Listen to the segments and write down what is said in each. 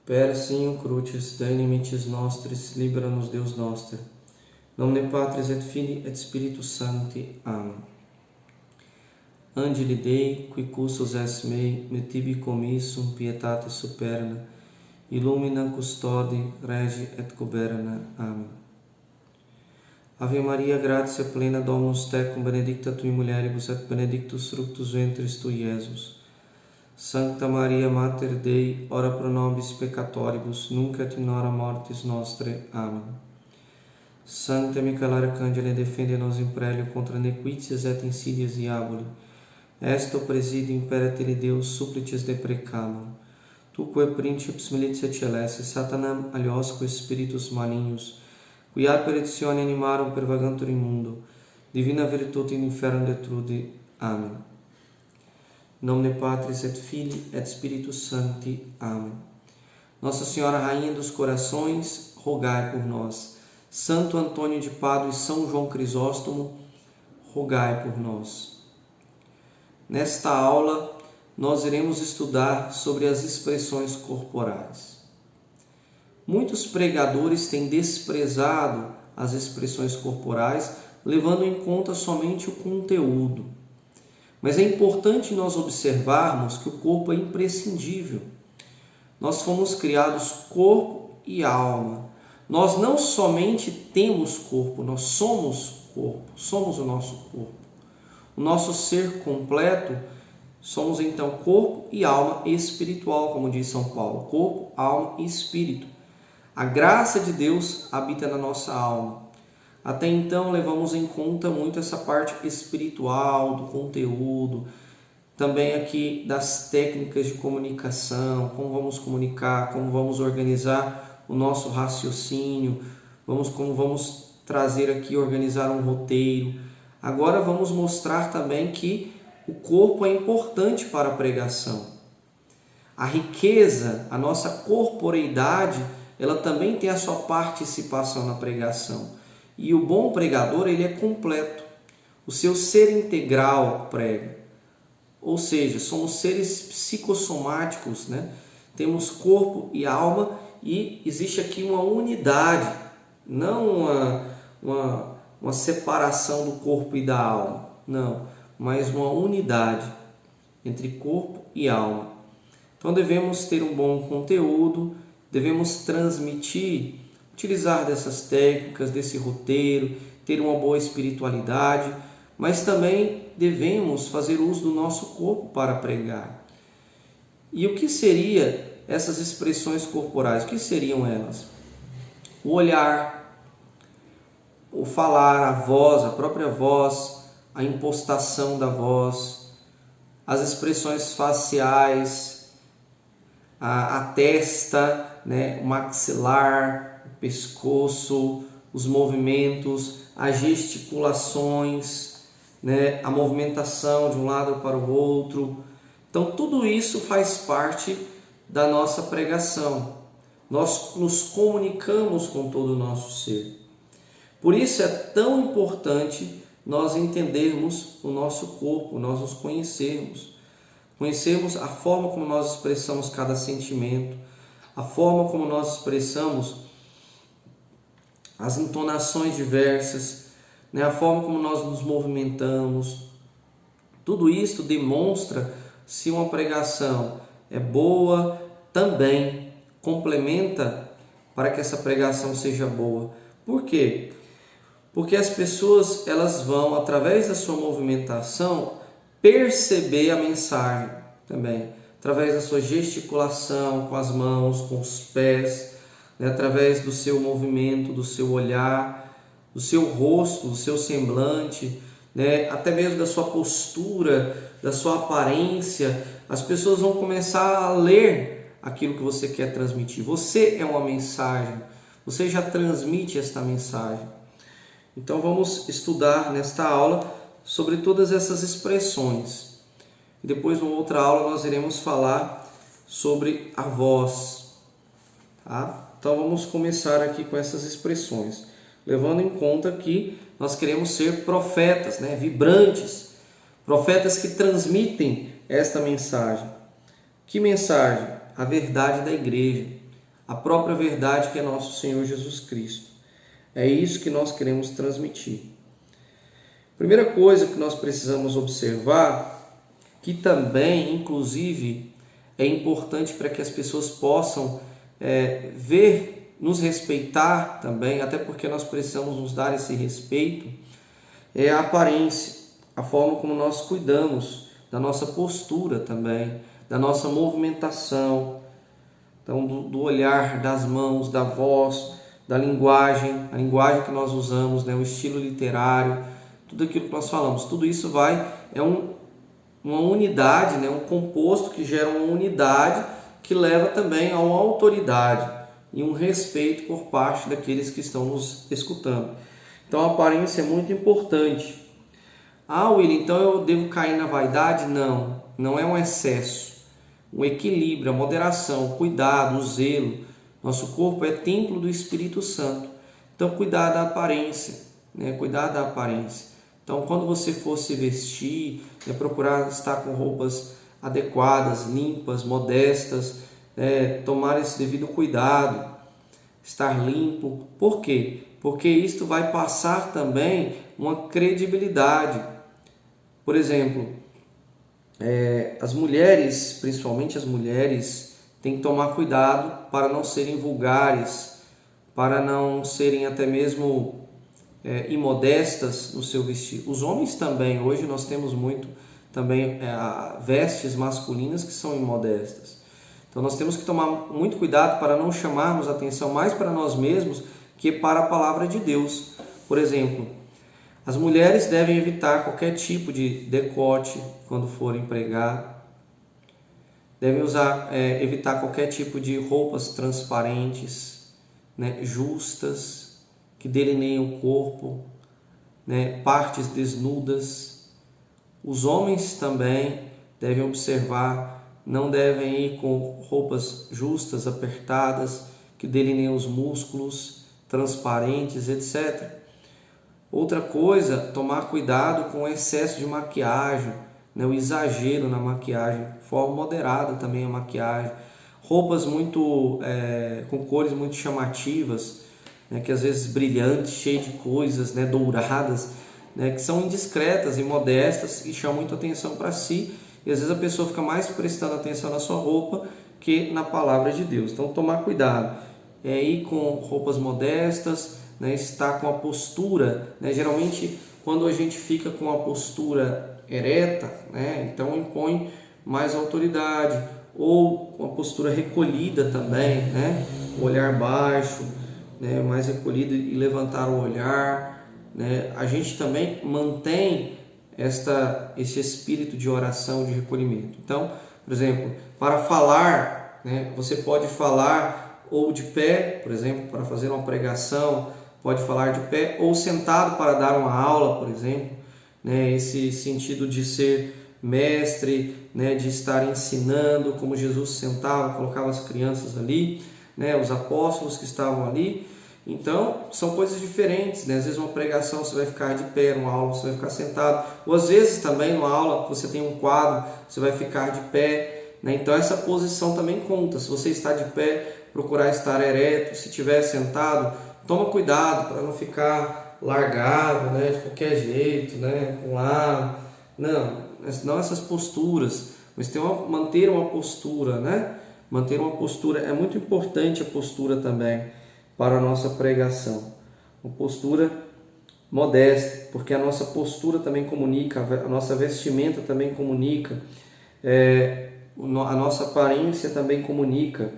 Per signum crucis, de inimicis nostris, libera-nos Deus noster. Nomine Patris et Filii et Spiritus Sancti. Amen. Angeli Dei, qui custos es mei, me tibi commissum pietate superna, illumina custodi, regi et goberna. Amen. Ave Maria, gratia plena, Dominus tecum, benedicta tui mulieribus et benedictus fructus ventris tui, Iesus. Sancta Maria, Mater Dei, ora pro nobis peccatoribus, nunc et in hora mortis nostre. Amen. Sancta Micaela Arcangela, defende-nos in prelio contra nequitias et insidias diaboli. Esto presidio imperatili Deus, supplices deprecamur. Tuque principes militia celestis, Satanam aliosque spiritus malignos, qui ad peritione animarum pervagantur in mundo, divina virtute in inferno detrude. Amen. Nomine Patris et Filii et Spiritus Sancti. Amém. Nossa Senhora Rainha dos Corações, rogai por nós. Santo Antônio de Pádua e São João Crisóstomo, rogai por nós. Nesta aula, nós iremos estudar sobre as expressões corporais. Muitos pregadores têm desprezado as expressões corporais, levando em conta somente o conteúdo. Mas é importante nós observarmos que o corpo é imprescindível. Nós fomos criados corpo e alma. Nós não somente temos corpo, nós somos corpo, somos o nosso corpo. O nosso ser completo, somos então corpo e alma espiritual, como diz São Paulo. Corpo, alma e espírito. A graça de Deus habita na nossa alma. Até então levamos em conta muito essa parte espiritual, do conteúdo, também aqui das técnicas de comunicação, como vamos comunicar, como vamos organizar o nosso raciocínio, como vamos trazer aqui, organizar um roteiro. Agora vamos mostrar também que o corpo é importante para a pregação. A riqueza, a nossa corporeidade, ela também tem a sua participação na pregação. E o bom pregador, ele é completo. O seu ser integral prega. Ou seja, somos seres psicossomáticos, né? Temos corpo e alma e existe aqui uma unidade, não uma separação do corpo e da alma. Não, mas uma unidade entre corpo e alma. Então devemos ter um bom conteúdo, devemos transmitir, utilizar dessas técnicas, desse roteiro, ter uma boa espiritualidade, mas também devemos fazer uso do nosso corpo para pregar. E o que seriam essas expressões corporais? O que seriam elas? O olhar, o falar, a voz, a própria voz, a impostação da voz, as expressões faciais, a testa, né, o maxilar, pescoço, os movimentos, as gesticulações, né, a movimentação de um lado para o outro. Então tudo isso faz parte da nossa pregação. Nós nos comunicamos com todo o nosso ser. Por isso é tão importante nós entendermos o nosso corpo, nós nos conhecermos. Conhecermos a forma como nós expressamos cada sentimento, a forma como nós expressamos as entonações diversas, né? A forma como nós nos movimentamos. Tudo isso demonstra se uma pregação é boa, também complementa para que essa pregação seja boa. Por quê? Porque as pessoas, elas vão, através da sua movimentação, perceber a mensagem também. Através da sua gesticulação com as mãos, com os pés, né, através do seu movimento, do seu olhar, do seu rosto, do seu semblante, né, até mesmo da sua postura, da sua aparência, as pessoas vão começar a ler aquilo que você quer transmitir. Você é uma mensagem, você já transmite esta mensagem. Então vamos estudar nesta aula sobre todas essas expressões. E depois, numa outra aula, nós iremos falar sobre a voz, tá? Então vamos começar aqui com essas expressões, levando em conta que nós queremos ser profetas, né? Vibrantes, profetas que transmitem esta mensagem. Que mensagem? A verdade da igreja. a própria verdade que é nosso Senhor Jesus Cristo. É isso que nós queremos transmitir. Primeira coisa que nós precisamos observar, que também, inclusive, é importante para que as pessoas possam ver, nos respeitar também, até porque nós precisamos nos dar esse respeito, é a aparência, a forma como nós cuidamos da nossa postura também, da nossa movimentação, então do olhar, das mãos, da voz, da linguagem, a linguagem que nós usamos, né, o estilo literário, tudo aquilo que nós falamos, tudo isso uma unidade, né, um composto que gera uma unidade que leva também a uma autoridade e um respeito por parte daqueles que estão nos escutando. Então a aparência é muito importante. William, então eu devo cair na vaidade? Não, não é um excesso. O equilíbrio, a moderação, o cuidado, o zelo. Nosso corpo é templo do Espírito Santo. Então cuidar da aparência, né? Cuidar da aparência. Então quando você for se vestir, procurar estar com roupas adequadas, limpas, modestas, tomar esse devido cuidado, estar limpo. Por quê? Porque isto vai passar também uma credibilidade. Por exemplo, as mulheres, principalmente as mulheres, têm que tomar cuidado para não serem vulgares, para não serem até mesmo imodestas no seu vestir. Os homens também, hoje nós temos muito também vestes masculinas que são imodestas. Então nós temos que tomar muito cuidado para não chamarmos atenção mais para nós mesmos que para a palavra de Deus. Por exemplo, as mulheres devem evitar qualquer tipo de decote quando forem pregar. Devem evitar qualquer tipo de roupas transparentes, né, justas, que delineiem o corpo, né, partes desnudas. Os homens também devem observar, não devem ir com roupas justas, apertadas, que delineiem os músculos, transparentes, etc. Outra coisa, tomar cuidado com o excesso de maquiagem, né, o exagero na maquiagem, forma moderada também a maquiagem, roupas com cores muito chamativas, né, que às vezes brilhantes, cheias de coisas, né, douradas, né, que são indiscretas e modestas e chamam muito atenção para si, e às vezes a pessoa fica mais prestando atenção na sua roupa que na palavra de Deus. Então tomar cuidado, ir com roupas modestas, né, estar com a postura, né, geralmente quando a gente fica com a postura ereta, né, então impõe mais autoridade, ou com a postura recolhida também, né, o olhar baixo, né, mais recolhido e levantar o olhar, né, a gente também mantém esse espírito de oração, de recolhimento. Então, por exemplo, para falar, né, você pode falar ou de pé, por exemplo, para fazer uma pregação, pode falar de pé, ou sentado para dar uma aula, por exemplo, né, esse sentido de ser mestre, né, de estar ensinando, como Jesus sentava, colocava as crianças ali, né, os apóstolos que estavam ali. Então, são coisas diferentes, né? Às vezes uma pregação você vai ficar de pé, numa aula você vai ficar sentado, ou às vezes também numa aula você tem um quadro, você vai ficar de pé, né? Então essa posição também conta. Se você está de pé, procurar estar ereto. Se estiver sentado, toma cuidado para não ficar largado, né, de qualquer jeito, né, com lado. Não essas posturas, mas manter uma postura, né? Manter uma postura, é muito importante a postura também para a nossa pregação. Uma postura modesta, porque a nossa postura também comunica, a nossa vestimenta também comunica, a nossa aparência também comunica,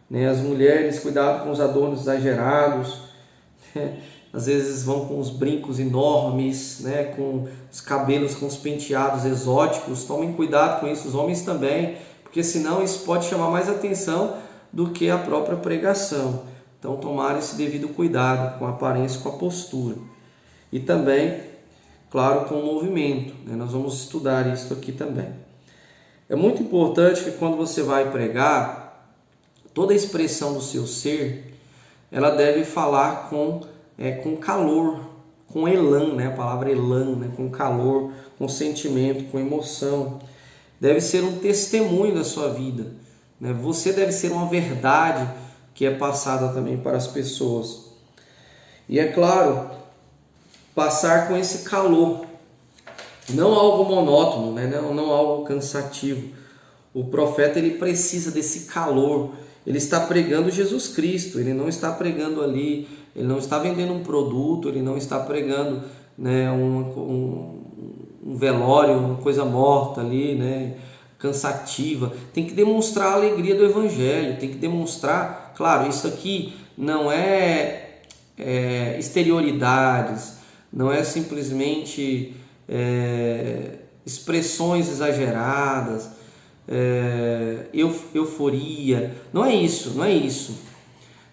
né? As mulheres, cuidado com os adornos exagerados, né? Às vezes vão com os brincos enormes, né? Com os cabelos, com os penteados exóticos. Tomem cuidado com isso, os homens também, porque senão isso pode chamar mais atenção do que a própria pregação. Então, tomar esse devido cuidado com a aparência, com a postura. E também, claro, com o movimento, né? Nós vamos estudar isso aqui também. É muito importante que quando você vai pregar, toda a expressão do seu ser, ela deve falar com calor, com elan, né? A palavra elan, né? Com calor, com sentimento, com emoção. Deve ser um testemunho da sua vida, né? Você deve ser uma verdade que é passada também para as pessoas. E é claro, passar com esse calor, não algo monótono, né? não algo cansativo. O profeta ele precisa desse calor. Ele está pregando Jesus Cristo, ele não está pregando ali, ele não está vendendo um produto, ele não está pregando, né, um velório, uma coisa morta ali, né, cansativa. Tem que demonstrar a alegria do Evangelho, tem que demonstrar, claro, isso aqui não é exterioridades, não é simplesmente expressões exageradas, euforia, não é isso.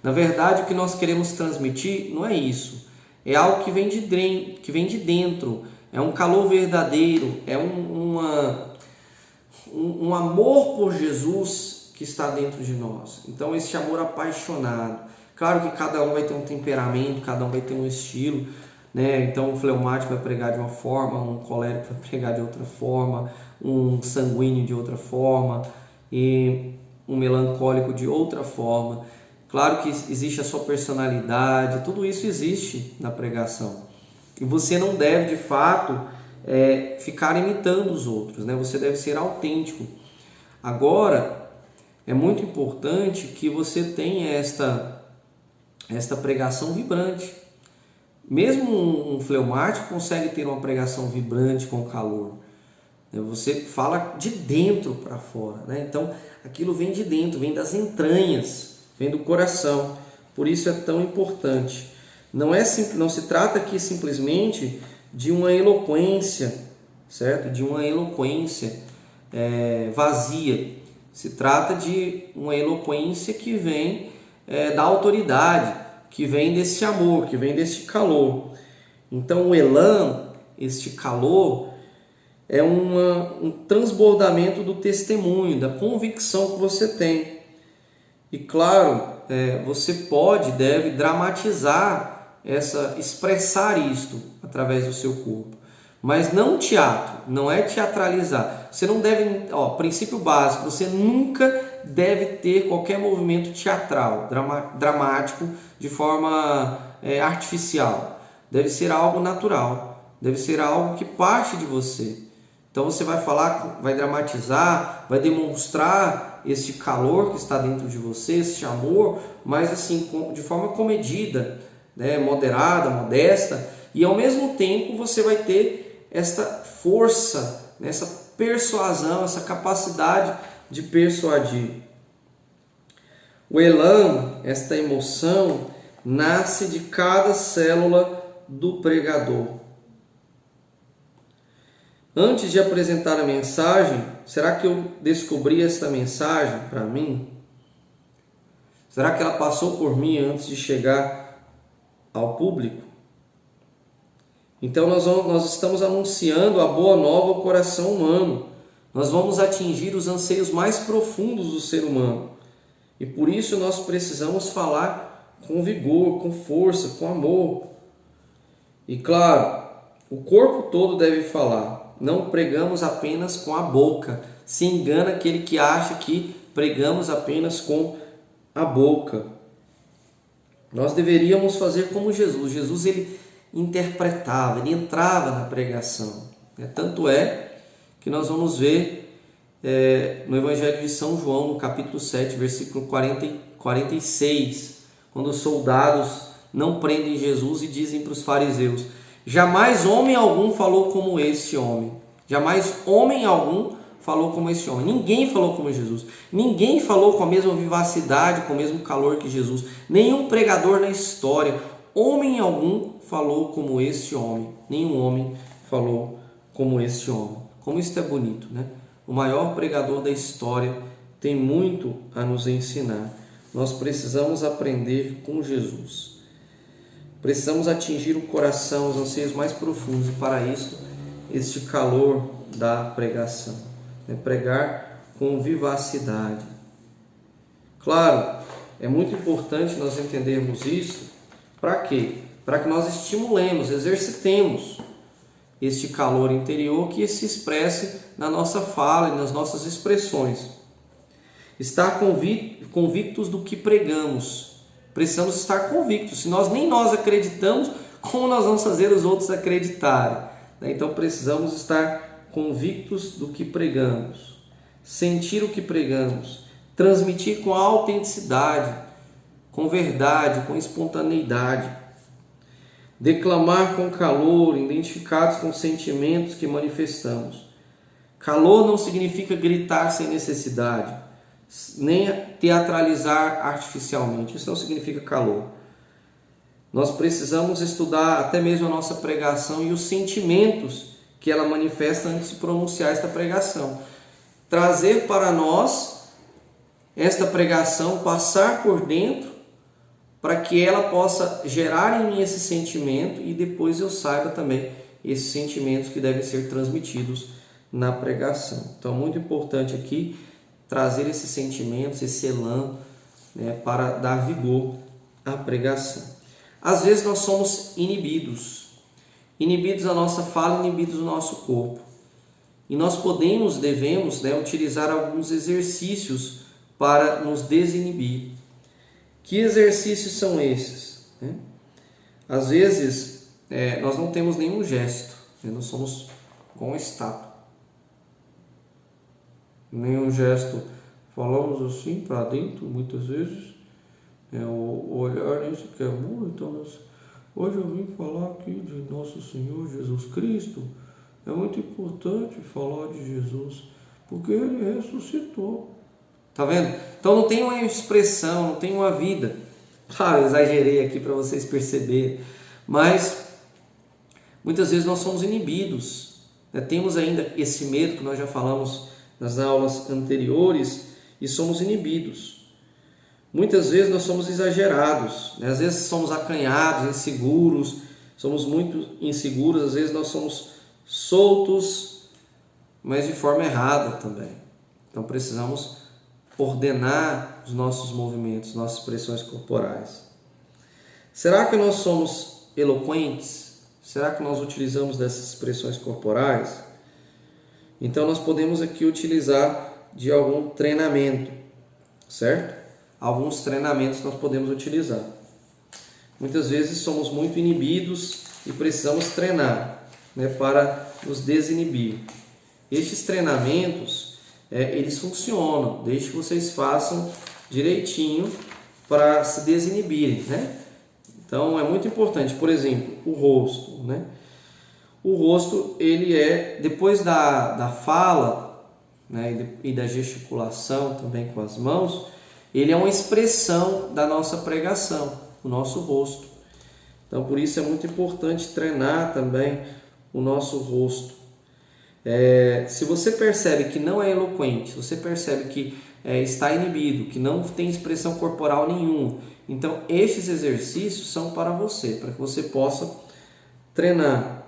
Na verdade, o que nós queremos transmitir não é isso, é algo que vem de dentro, é um calor verdadeiro, é um amor por Jesus que está dentro de nós. Então esse amor apaixonado, claro que cada um vai ter um temperamento, cada um vai ter um estilo, né? Então um fleumático vai pregar de uma forma, um colérico vai pregar de outra forma, um sanguíneo de outra forma e um melancólico de outra forma. Claro que existe a sua personalidade, tudo isso existe na pregação. E você não deve, de fato, ficar imitando os outros, né? Você deve ser autêntico. Agora, é muito importante que você tenha esta pregação vibrante. Mesmo um fleumático consegue ter uma pregação vibrante com calor. Você fala de dentro para fora, né? Então, aquilo vem de dentro, vem das entranhas, vem do coração. Por isso é tão importante. Não se trata aqui simplesmente de uma eloquência, certo? De uma eloquência vazia. Se trata de uma eloquência que vem da autoridade, que vem desse amor, que vem desse calor. Então o elan, este calor, é um transbordamento do testemunho, da convicção que você tem. E claro, você deve dramatizar expressar isto através do seu corpo. Mas não teatro, não é teatralizar. Você não deve, princípio básico, você nunca deve ter qualquer movimento teatral, dramático, de forma artificial. Deve ser algo natural, deve ser algo que parte de você. Então você vai falar, vai dramatizar, vai demonstrar esse calor que está dentro de você, esse amor, mas assim, de forma comedida, né, moderada, modesta, e ao mesmo tempo você vai ter esta força, né, essa persuasão, essa capacidade de persuadir. O elan, esta emoção, nasce de cada célula do pregador. Antes de apresentar a mensagem, será que eu descobri esta mensagem para mim? Será que ela passou por mim antes de chegar ao público? Então nós estamos anunciando a boa nova ao coração humano. Nós vamos atingir os anseios mais profundos do ser humano. E por isso nós precisamos falar com vigor, com força, com amor. E claro, o corpo todo deve falar. Não pregamos apenas com a boca. Se engana aquele que acha que pregamos apenas com a boca. Nós deveríamos fazer como Jesus. Jesus ele interpretava, ele entrava na pregação. Tanto é que nós vamos ver no Evangelho de São João, no capítulo 7, versículo 46, quando os soldados não prendem Jesus e dizem para os fariseus: jamais homem algum falou como este homem. Jamais homem algum falou como este homem. Ninguém falou como Jesus. Ninguém falou com a mesma vivacidade, com o mesmo calor que Jesus. Nenhum pregador na história, homem algum, falou como este homem. Nenhum homem falou como este homem. Como isso é bonito, né? O maior pregador da história tem muito a nos ensinar. Nós precisamos aprender com Jesus. Precisamos atingir o coração, os anseios mais profundos. E para isso, este calor da pregação. Pregar com vivacidade. Claro, é muito importante nós entendermos isso. Para quê? Para que nós estimulemos, exercitemos este calor interior que se expresse na nossa fala e nas nossas expressões. Estar convictos do que pregamos. Precisamos estar convictos. Se nem nós acreditamos, como nós vamos fazer os outros acreditarem? Então precisamos estar convictos do que pregamos. Sentir o que pregamos. Transmitir com autenticidade, com verdade, com espontaneidade. Declamar com calor, identificados com os sentimentos que manifestamos. Calor não significa gritar sem necessidade, nem teatralizar artificialmente. Isso não significa calor. Nós precisamos estudar até mesmo a nossa pregação e os sentimentos que ela manifesta antes de pronunciar esta pregação. Trazer para nós esta pregação, passar por dentro, para que ela possa gerar em mim esse sentimento e depois eu saiba também esses sentimentos que devem ser transmitidos na pregação. Então, muito importante aqui trazer esses sentimentos, esse elan, para dar vigor à pregação. Às vezes nós somos inibidos da nossa fala, inibidos do nosso corpo. E nós devemos utilizar alguns exercícios para nos desinibir. Que exercícios são esses? Às vezes nós não temos nenhum gesto, nós somos com estátua. Nenhum gesto, falamos assim para dentro muitas vezes, o olhar nem sequer muda. Então hoje eu vim falar aqui de nosso Senhor Jesus Cristo. É muito importante falar de Jesus, porque Ele ressuscitou. Tá vendo? Então não tem uma expressão, não tem uma vida. Claro, eu exagerei aqui para vocês perceberem, mas muitas vezes nós somos inibidos. Temos ainda esse medo que nós já falamos nas aulas anteriores e somos inibidos. Muitas vezes nós somos exagerados, às vezes somos acanhados, inseguros, somos muito inseguros, às vezes nós somos soltos, mas de forma errada também. Então precisamos ordenar os nossos movimentos, nossas expressões corporais. Será que nós somos eloquentes? Será que nós utilizamos dessas expressões corporais? Então nós podemos aqui utilizar de algum treinamento, certo? Alguns treinamentos nós podemos utilizar. Muitas vezes somos muito inibidos e precisamos treinar, para nos desinibir. Estes treinamentos, eles funcionam, desde que vocês façam direitinho para se desinibirem, Então é muito importante, por exemplo, o rosto, O rosto, ele depois da fala, e da gesticulação também com as mãos, ele é uma expressão da nossa pregação, o nosso rosto. Então por isso é muito importante treinar também o nosso rosto. Se você percebe que não é eloquente, se você percebe que está inibido, que não tem expressão corporal nenhuma, então estes exercícios são para você, para que você possa treinar.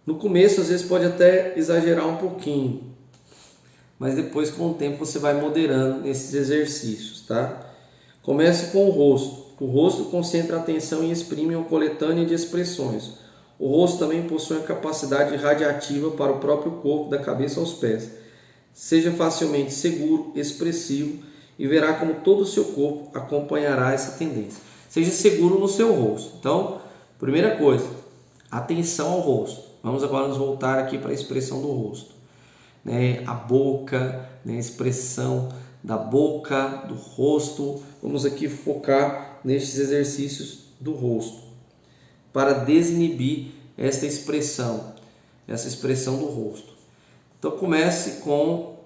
No começo, às vezes, pode até exagerar um pouquinho, mas depois, com o tempo, você vai moderando nesses exercícios, tá? Comece com o rosto. O rosto concentra a atenção e exprime uma coletânea de expressões. O rosto também possui uma capacidade radiativa para o próprio corpo, da cabeça aos pés. Seja facilmente seguro, expressivo e verá como todo o seu corpo acompanhará essa tendência. Seja seguro no seu rosto. Então, primeira coisa, atenção ao rosto. Vamos agora nos voltar aqui para a expressão do rosto. A boca, a expressão da boca, do rosto. Vamos aqui focar nestes exercícios do rosto, para desinibir essa expressão do rosto. Então comece com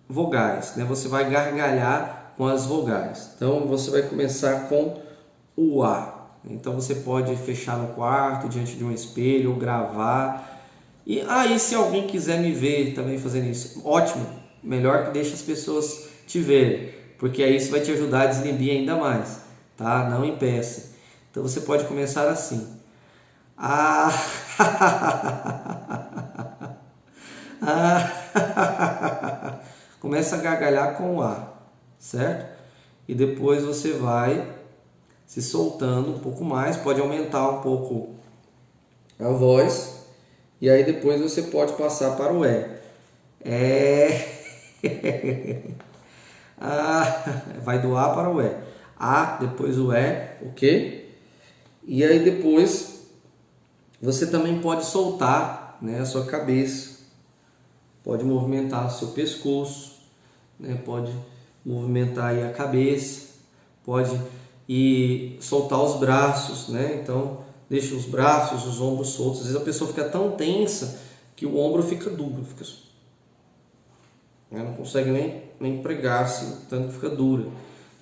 vogais, Você vai gargalhar com as vogais. Então você vai começar com o A. Então você pode fechar no quarto, diante de um espelho, ou gravar. E aí, se alguém quiser me ver também fazendo isso, ótimo, melhor que deixe as pessoas te verem, porque aí isso vai te ajudar a desinibir ainda mais, tá? Não impeça. Então você pode começar assim. Começa a gargalhar com o A, certo? E depois você vai se soltando um pouco mais, pode aumentar um pouco a voz, e aí depois você pode passar para o E. Vai do A para o E. A, depois o E, ok? E aí depois você também pode soltar, né, a sua cabeça, pode movimentar o seu pescoço, né, pode movimentar aí a cabeça, pode ir soltar os braços, né? Então deixa os braços, os ombros soltos. Às vezes a pessoa fica tão tensa que o ombro fica duro, não consegue nem pregar-se, tanto que fica dura.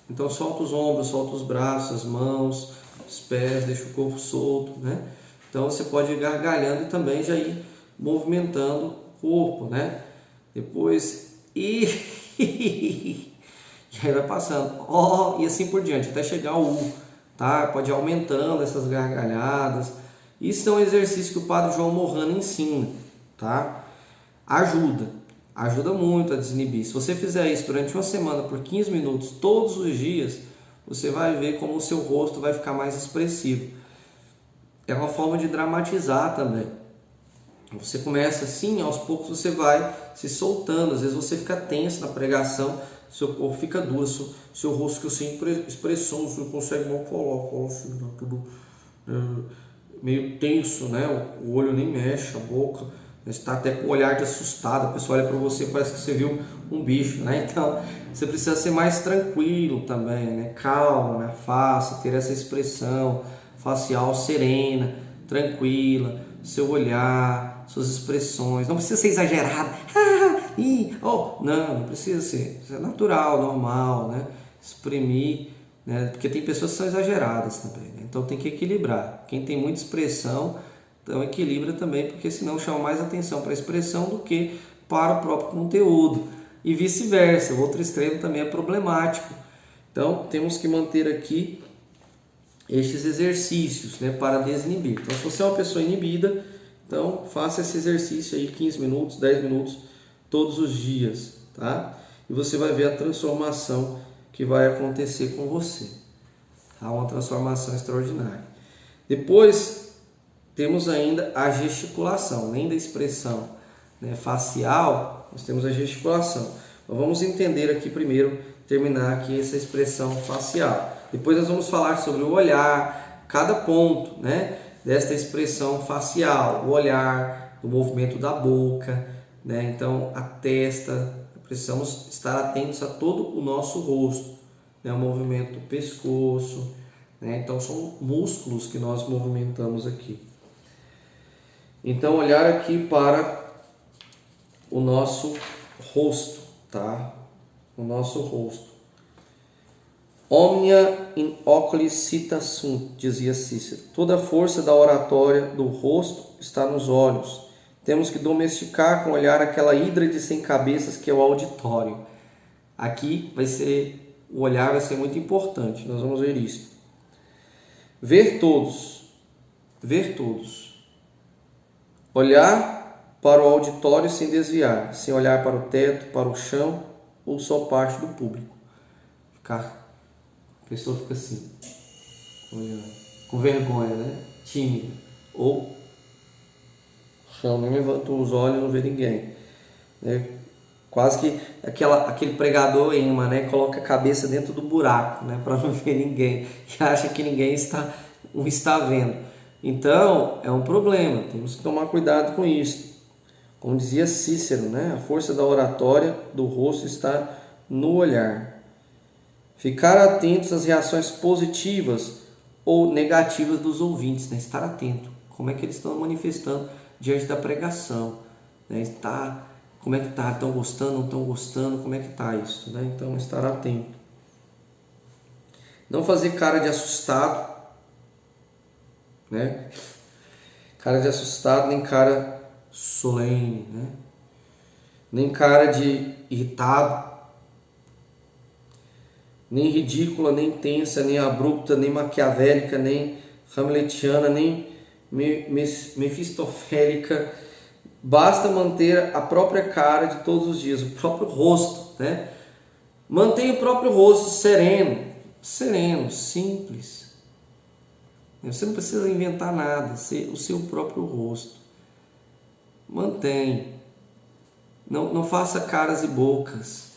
Então solta os ombros, solta os braços, as mãos, os pés, deixa o corpo solto, né? Então você pode ir gargalhando e também já ir movimentando o corpo, né? Depois e aí vai passando, e assim por diante, até chegar ao U, tá? Pode ir aumentando essas gargalhadas. Isso é um exercício que o Padre João Morrano ensina, tá? Ajuda muito a desinibir. Se você fizer isso durante uma semana por 15 minutos, todos os dias, você vai ver como o seu rosto vai ficar mais expressivo. É uma forma de dramatizar também. Você começa assim, aos poucos você vai se soltando. Às vezes você fica tenso na pregação, seu corpo fica duro, seu rosto fica sem expressão, você não consegue mal falar assim, tudo meio tenso, né? O olho nem mexe, a boca, você está até com o olhar de assustado, a pessoa olha para você, parece que você viu um bicho, né? Então você precisa ser mais tranquilo também, né? Calmo na face, ter essa expressão facial serena, tranquila, seu olhar, suas expressões, não precisa ser exagerado, não precisa ser, isso é natural, normal, né? Exprimir, né? Porque tem pessoas que são exageradas também, né? Então tem que equilibrar. Quem tem muita expressão, então equilibra também, porque senão chama mais atenção para a expressão do que para o próprio conteúdo, e vice-versa, o outro extremo também é problemático. Então temos que manter aqui estes exercícios, né, para desinibir. Então se você é uma pessoa inibida, então faça esse exercício aí 15 minutos, 10 minutos todos os dias, tá? E você vai ver a transformação que vai acontecer com você, tá? Uma transformação extraordinária. Depois temos ainda a gesticulação, além da expressão, né, facial, nós temos a gesticulação. Então, vamos entender aqui primeiro, terminar aqui essa expressão facial. Depois nós vamos falar sobre o olhar, cada ponto, né, desta expressão facial, o olhar, o movimento da boca, né? Então a testa, precisamos estar atentos a todo o nosso rosto, né? O movimento do pescoço, né? Então são músculos que nós movimentamos aqui. Então olhar aqui para o nosso rosto, tá? O nosso rosto. Omnia in oculis cita sunt, dizia Cícero. Toda a força da oratória do rosto está nos olhos. Temos que domesticar com o olhar aquela hídrade sem cabeças que é o auditório. Aqui o olhar vai ser muito importante, nós vamos ver isso. Ver todos. Olhar para o auditório sem desviar, sem olhar para o teto, para o chão ou só parte do público. A pessoa fica assim, olhando, com vergonha, né? Tímida. Ou chão, nem levanta os olhos e não vê ninguém, né? Quase que aquele pregador imã, né? Coloca a cabeça dentro do buraco, né? Para não ver ninguém, que acha que ninguém o está vendo. Então é um problema, temos que tomar cuidado com isso. Como dizia Cícero, né? A força da oratória do rosto está no olhar. Ficar atentos às reações positivas ou negativas dos ouvintes, né? Estar atento, como é que eles estão manifestando diante da pregação, né? Como é que está? Estão gostando, não estão gostando? Como é que está isso, né? Então, estar atento. Não fazer cara de assustado, né? Cara de assustado, nem cara solene, né? Nem cara de irritado, nem ridícula, nem tensa, nem abrupta, nem maquiavélica, nem hamletiana, nem mefistofélica. Basta manter a própria cara de todos os dias, o próprio rosto, né? Mantenha o próprio rosto sereno, simples. Você não precisa inventar nada, o seu próprio rosto. Mantém Não faça caras e bocas,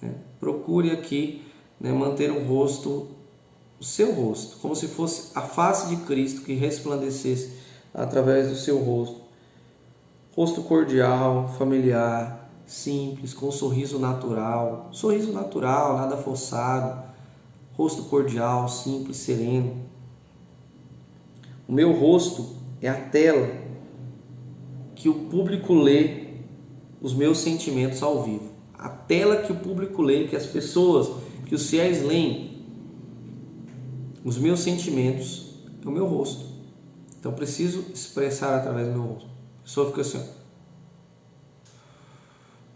né? Procure aqui, né, manter o rosto, o seu rosto, como se fosse a face de Cristo que resplandecesse através do seu rosto. Rosto cordial, familiar, simples, com um sorriso natural, nada forçado, rosto cordial, simples, sereno. O meu rosto é a tela que o público lê os meus sentimentos ao vivo. A tela que o público lê, que as pessoas, que os fiéis leem, os meus sentimentos, é o meu rosto. Então eu preciso expressar através do meu rosto. A pessoa fica assim, ó.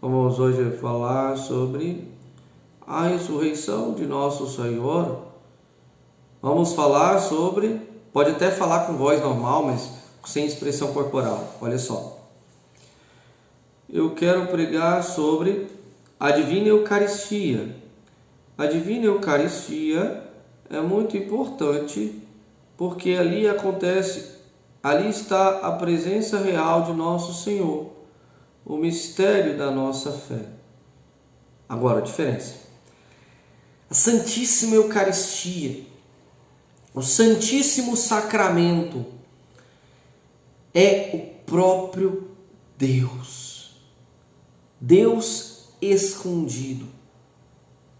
Vamos hoje falar sobre a ressurreição de nosso Senhor. Vamos falar sobre... Pode até falar com voz normal, mas sem expressão corporal. Olha só. Eu quero pregar sobre a Divina Eucaristia. A Divina Eucaristia é muito importante porque ali está a presença real de nosso Senhor, o mistério da nossa fé. Agora, a diferença. A Santíssima Eucaristia, o Santíssimo Sacramento, é o próprio Deus. Deus escondido.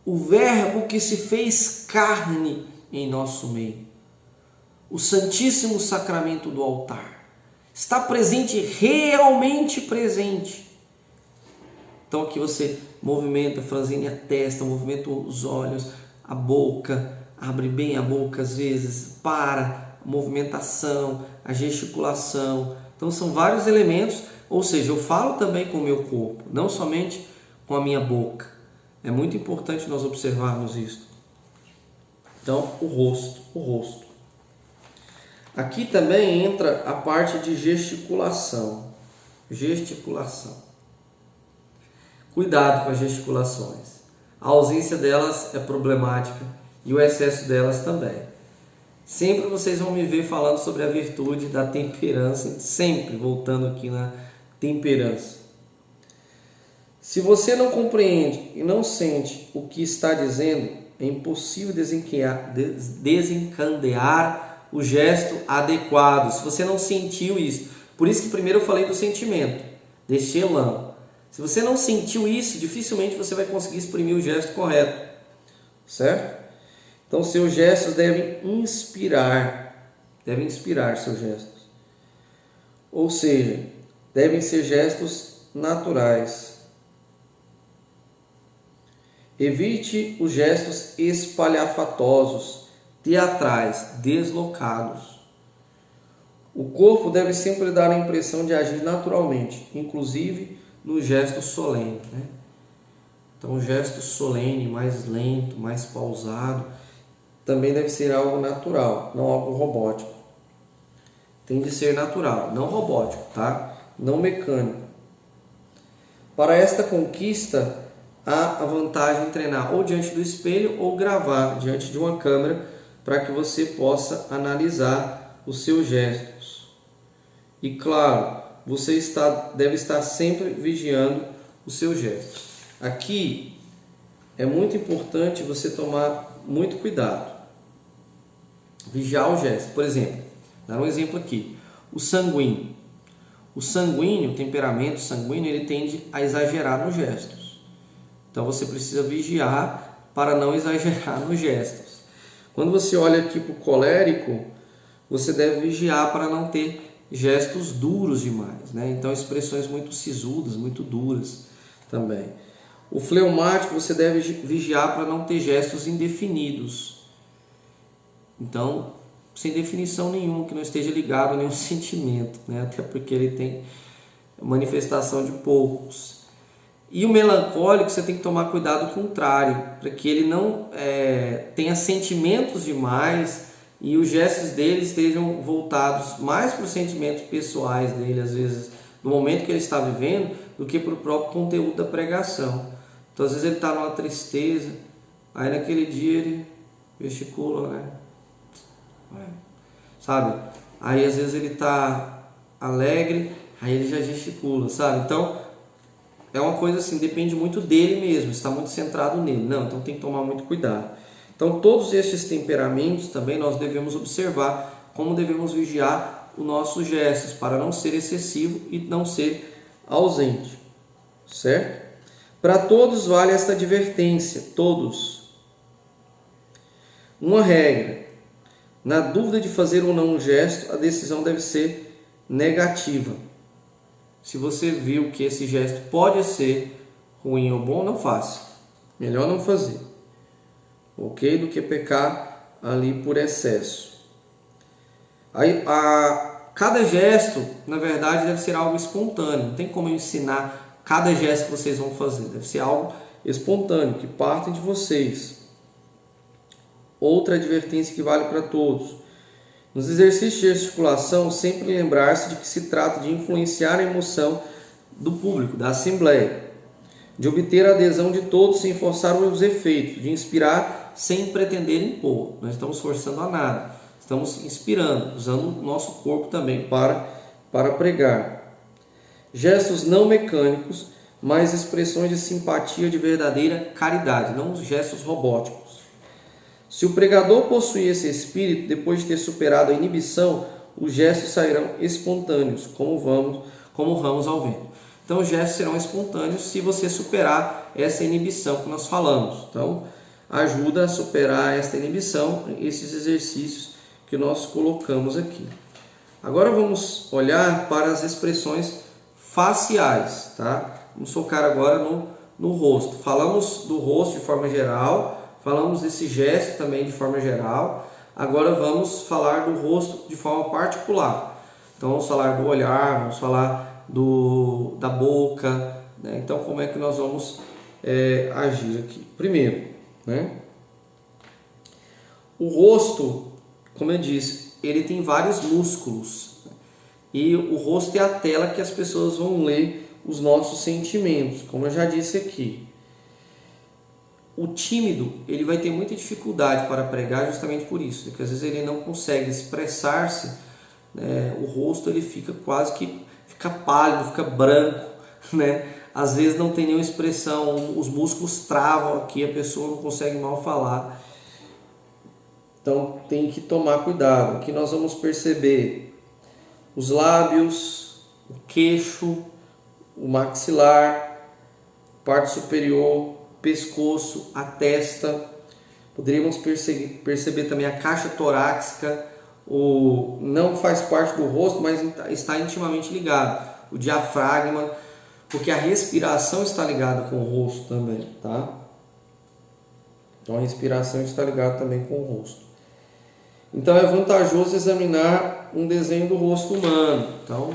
O Verbo que se fez carne em nosso meio. O Santíssimo Sacramento do altar. Está presente, realmente presente. Então aqui você movimenta, franzine a testa, movimenta os olhos, a boca, abre bem a boca às vezes, para, a movimentação, a gesticulação. Então são vários elementos, ou seja, eu falo também com o meu corpo, não somente com a minha boca. É muito importante nós observarmos isso. Então, o rosto. Aqui também entra a parte de gesticulação. Cuidado com as gesticulações. A ausência delas é problemática e o excesso delas também. Sempre vocês vão me ver falando sobre a virtude da temperança, sempre voltando aqui na temperança. Se você não compreende e não sente o que está dizendo, é impossível desencadear o gesto adequado. Se você não sentiu isso, por isso que primeiro eu falei do sentimento, deste elan. Se você não sentiu isso, dificilmente você vai conseguir exprimir o gesto correto, certo? Então seus gestos devem inspirar seus gestos. Ou seja, devem ser gestos naturais. Evite os gestos espalhafatosos, teatrais, deslocados. O corpo deve sempre dar a impressão de agir naturalmente, inclusive no gesto solene, né? Então, o gesto solene, mais lento, mais pausado, também deve ser algo natural, não algo robótico. Tem de ser natural, não robótico, tá? Não mecânico. Para esta conquista, há a vantagem em treinar ou diante do espelho ou gravar diante de uma câmera para que você possa analisar os seus gestos. E claro, você deve estar sempre vigiando os seus gestos. Aqui é muito importante você tomar muito cuidado. Vigiar o gesto. Por exemplo, dar um exemplo aqui. O sanguíneo. O temperamento sanguíneo, ele tende a exagerar nos gestos. Então você precisa vigiar para não exagerar nos gestos. Quando você olha aqui para o colérico, você deve vigiar para não ter gestos duros demais, né? Então expressões muito sisudas, muito duras também. O fleumático, você deve vigiar para não ter gestos indefinidos. Então, sem definição nenhuma, que não esteja ligado a nenhum sentimento, né? Até porque ele tem manifestação de poucos. E o melancólico, você tem que tomar cuidado contrário, para que ele não tenha sentimentos demais e os gestos dele estejam voltados mais para os sentimentos pessoais dele, às vezes, no momento que ele está vivendo, do que para o próprio conteúdo da pregação. Então, às vezes ele está numa tristeza, aí naquele dia ele gesticula, né? Sabe? Aí às vezes ele está alegre, aí ele já gesticula, sabe? Então, é uma coisa assim, depende muito dele mesmo, está muito centrado nele. Não, então tem que tomar muito cuidado. Então todos estes temperamentos também nós devemos observar como devemos vigiar os nossos gestos para não ser excessivo e não ser ausente, certo? Para todos vale esta advertência, todos. Uma regra: na dúvida de fazer ou não um gesto, a decisão deve ser negativa. Se você viu que esse gesto pode ser ruim ou bom, não faça. Melhor não fazer. Ok? Do que pecar ali por excesso. Cada gesto, na verdade, deve ser algo espontâneo. Não tem como eu ensinar cada gesto que vocês vão fazer. Deve ser algo espontâneo, que partem de vocês. Outra advertência que vale para todos. Nos exercícios de gesticulação, sempre lembrar-se de que se trata de influenciar a emoção do público, da assembleia, de obter a adesão de todos sem forçar os efeitos, de inspirar sem pretender impor. Não estamos forçando a nada, estamos inspirando, usando o nosso corpo também para pregar. Gestos não mecânicos, mas expressões de simpatia, de verdadeira caridade, não os gestos robóticos. Se o pregador possuir esse espírito, depois de ter superado a inibição, os gestos sairão espontâneos, como ramos ao vento. Então, os gestos serão espontâneos se você superar essa inibição que nós falamos. Então, ajuda a superar esta inibição, esses exercícios que nós colocamos aqui. Agora vamos olhar para as expressões faciais, tá? Vamos focar agora no rosto. Falamos do rosto de forma geral. Falamos desse gesto também de forma geral. Agora vamos falar do rosto de forma particular. Então vamos falar do olhar, vamos falar da boca, né? Então como é que nós vamos agir aqui? Primeiro, né? O rosto, como eu disse, ele tem vários músculos. E o rosto é a tela que as pessoas vão ler os nossos sentimentos, como eu já disse aqui. O tímido, ele vai ter muita dificuldade para pregar justamente por isso, porque às vezes ele não consegue expressar-se, né? O rosto ele fica quase que pálido, fica branco, né? Às vezes não tem nenhuma expressão, os músculos travam aqui, a pessoa não consegue mal falar. Então tem que tomar cuidado. Aqui nós vamos perceber os lábios, o queixo, o maxilar, parte superior, pescoço, a testa. Poderíamos perceber também a caixa torácica, não faz parte do rosto, mas está intimamente ligado. O diafragma, porque a respiração está ligada com o rosto também, tá? Então a respiração está ligada também com o rosto. Então é vantajoso examinar um desenho do rosto humano. Então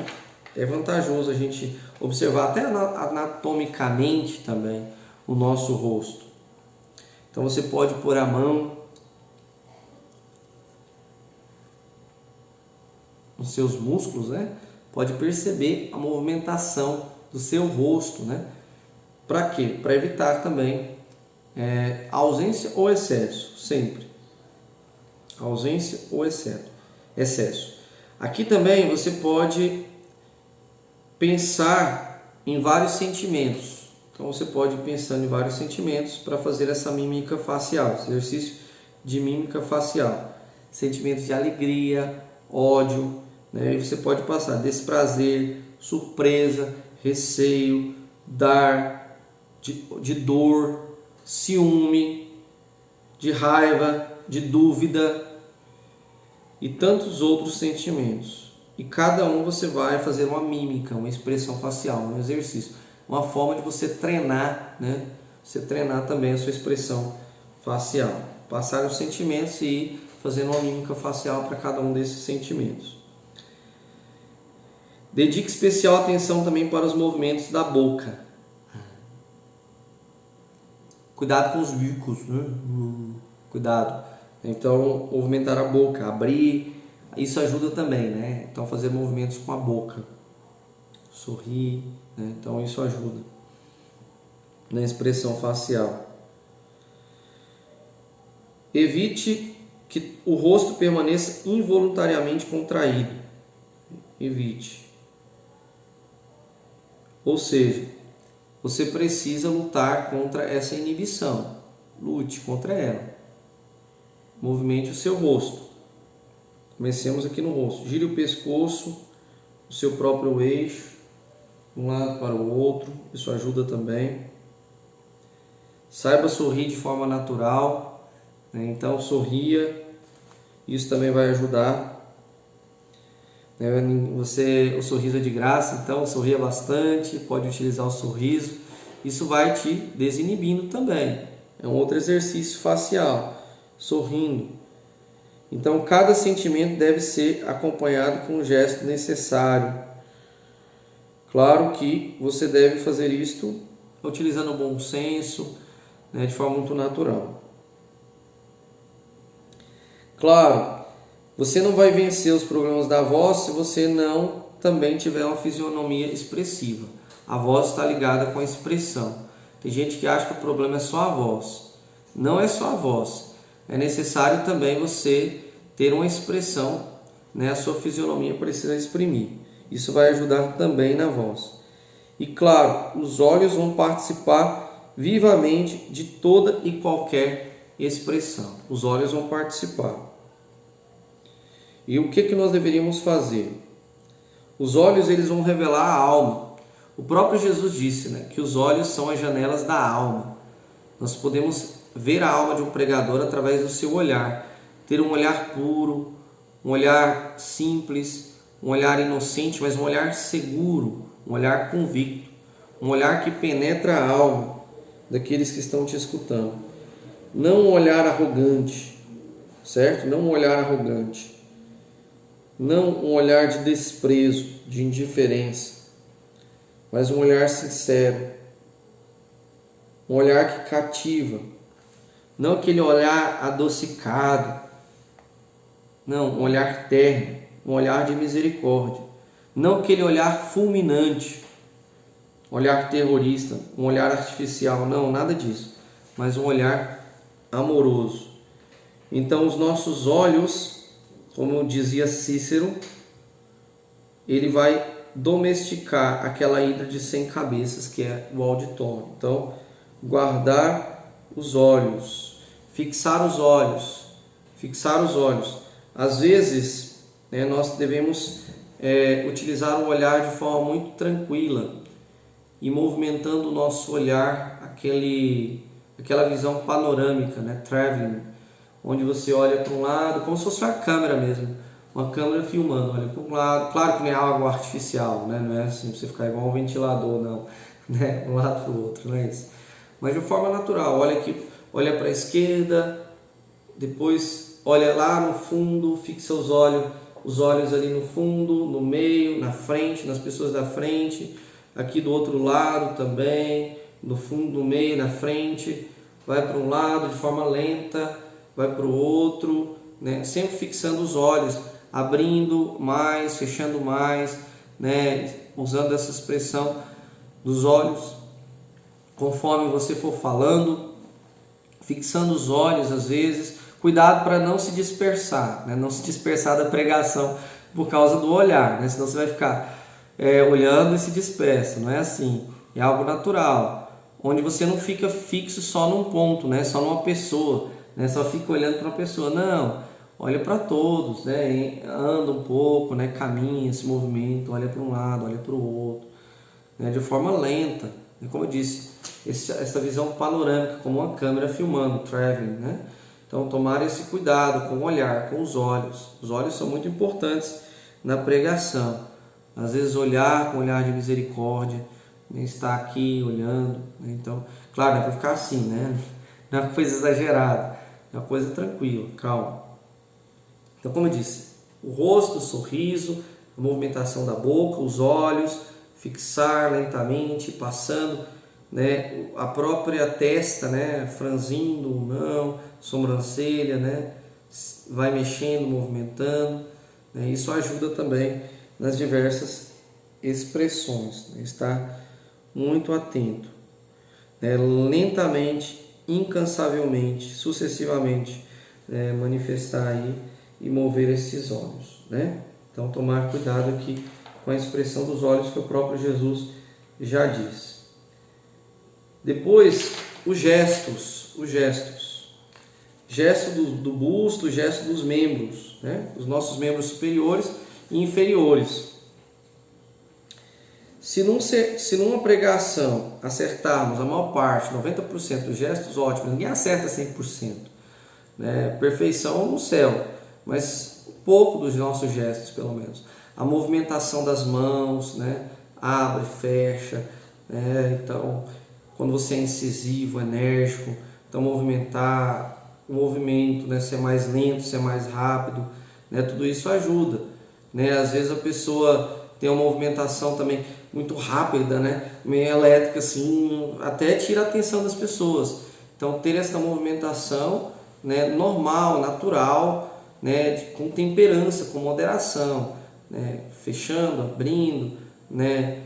é vantajoso a gente observar até anatomicamente também o nosso rosto. Então você pode pôr a mão nos seus músculos, né? Pode perceber a movimentação do seu rosto, né? Para quê? Para evitar também ausência ou excesso, sempre. Ausência ou excesso. Aqui também você pode pensar em vários sentimentos. Então você pode ir pensando em vários sentimentos para fazer essa mímica facial, esse exercício de mímica facial. Sentimentos de alegria, ódio, né? E você pode passar desprazer, surpresa, receio, dar, de dor, ciúme, de raiva, de dúvida e tantos outros sentimentos. E cada um você vai fazer uma mímica, uma expressão facial, um exercício. Uma forma de você treinar, né? Você treinar também a sua expressão facial. Passar os sentimentos e ir fazendo uma mímica facial para cada um desses sentimentos. Dedique especial atenção também para os movimentos da boca. Cuidado com os bicos, né? Cuidado. Então, movimentar a boca, abrir, isso ajuda também, né? Então, fazer movimentos com a boca. Sorrir, né? Então isso ajuda na expressão facial. Evite que o rosto permaneça involuntariamente contraído. Evite. Ou seja, você precisa lutar contra essa inibição. Lute contra ela. Movimente o seu rosto. Comecemos aqui no rosto. Gire o pescoço, o seu próprio eixo, de um lado para o outro. Isso ajuda também. Saiba sorrir de forma natural, né? Então sorria. Isso também vai ajudar. O sorriso é de graça, então sorria bastante, pode utilizar o sorriso. Isso vai te desinibindo também. É um outro exercício facial, sorrindo. Então, cada sentimento deve ser acompanhado com um gesto necessário. Claro que você deve fazer isto utilizando o bom senso, né, de forma muito natural. Claro, você não vai vencer os problemas da voz se você não também tiver uma fisionomia expressiva. A voz está ligada com a expressão. Tem gente que acha que o problema é só a voz. Não é só a voz. É necessário também você ter uma expressão, né? A sua fisionomia precisa exprimir. Isso vai ajudar também na voz. E claro, os olhos vão participar vivamente de toda e qualquer expressão. Os olhos vão participar. E o que nós deveríamos fazer? Os olhos, eles vão revelar a alma. O próprio Jesus disse, né, que os olhos são as janelas da alma. Nós podemos ver a alma de um pregador através do seu olhar. Ter um olhar puro, um olhar simples, um olhar inocente, mas um olhar seguro, um olhar convicto, um olhar que penetra a alma daqueles que estão te escutando. Não um olhar arrogante, certo? Não um olhar arrogante. Não um olhar de desprezo, de indiferença, mas um olhar sincero, um olhar que cativa, não aquele olhar adocicado, não, um olhar terno, um olhar de misericórdia, não aquele olhar fulminante, um olhar terrorista, um olhar artificial, não, nada disso, mas um olhar amoroso. Então os nossos olhos, como dizia Cícero, ele vai domesticar aquela hidra de 100 cabeças que é o auditório. Então, guardar os olhos, fixar os olhos, fixar os olhos. Às vezes, né, nós devemos utilizar o olhar de forma muito tranquila e movimentando o nosso olhar, aquela visão panorâmica, né, traveling, onde você olha para um lado, como se fosse uma câmera mesmo, uma câmera filmando, olha para um lado, claro que não é algo artificial, né? Não é assim para você ficar igual um ventilador, não, né? De um lado para o outro, não é isso. Mas de forma natural, olha aqui, olha para a esquerda, depois olha lá no fundo, fixa os olhos ali no fundo, no meio, na frente, nas pessoas da frente, aqui do outro lado também, no fundo, no meio, na frente, vai para um lado de forma lenta, vai para o outro, né? Sempre fixando os olhos, abrindo mais, fechando mais, né? Usando essa expressão dos olhos, conforme você for falando, fixando os olhos às vezes, cuidado para não se dispersar, né? Não se dispersar da pregação por causa do olhar, né? Senão você vai ficar olhando e se dispersa, não é assim, é algo natural, onde você não fica fixo só num ponto, né? Só numa pessoa, né? Só fica olhando para uma pessoa, não, olha para todos, né? Anda um pouco, né? Caminha, se movimenta, olha para um lado, olha para o outro, né? De forma lenta, né? Como eu disse, essa visão panorâmica, como uma câmera filmando, traveling, né? Então tomar esse cuidado com o olhar, com os olhos são muito importantes na pregação, às vezes olhar com olhar de misericórdia, né? Estar aqui olhando, né? Então, claro, não é para ficar assim, né? Não é uma coisa exagerada, é uma coisa tranquila, calma. Então, como eu disse, o rosto, o sorriso, a movimentação da boca, os olhos, fixar lentamente, passando, né, a própria testa, né, franzindo ou não, sobrancelha, né, vai mexendo, movimentando, né, isso ajuda também nas diversas expressões, né, estar muito atento, né, lentamente, incansavelmente, sucessivamente, manifestar aí e mover esses olhos, né? Então tomar cuidado aqui com a expressão dos olhos que o próprio Jesus já disse. Depois, os gestos. Gesto do busto, gesto dos membros, né? Os nossos membros superiores e inferiores. Se numa pregação acertarmos a maior parte, 90% dos gestos, ótimo, ninguém acerta 100%. Né? Perfeição no céu, mas um pouco dos nossos gestos, pelo menos. A movimentação das mãos, né? Abre, fecha, né? Então, quando você é incisivo, enérgico, então movimentar o movimento, né? Ser mais lento, ser mais rápido, né? Tudo isso ajuda, né? Às vezes a pessoa tem uma movimentação também muito rápida, né? Meio elétrica, assim, até tira a atenção das pessoas. Então, ter essa movimentação, né? Normal, natural, né? Com temperança, com moderação, né? Fechando, abrindo, né?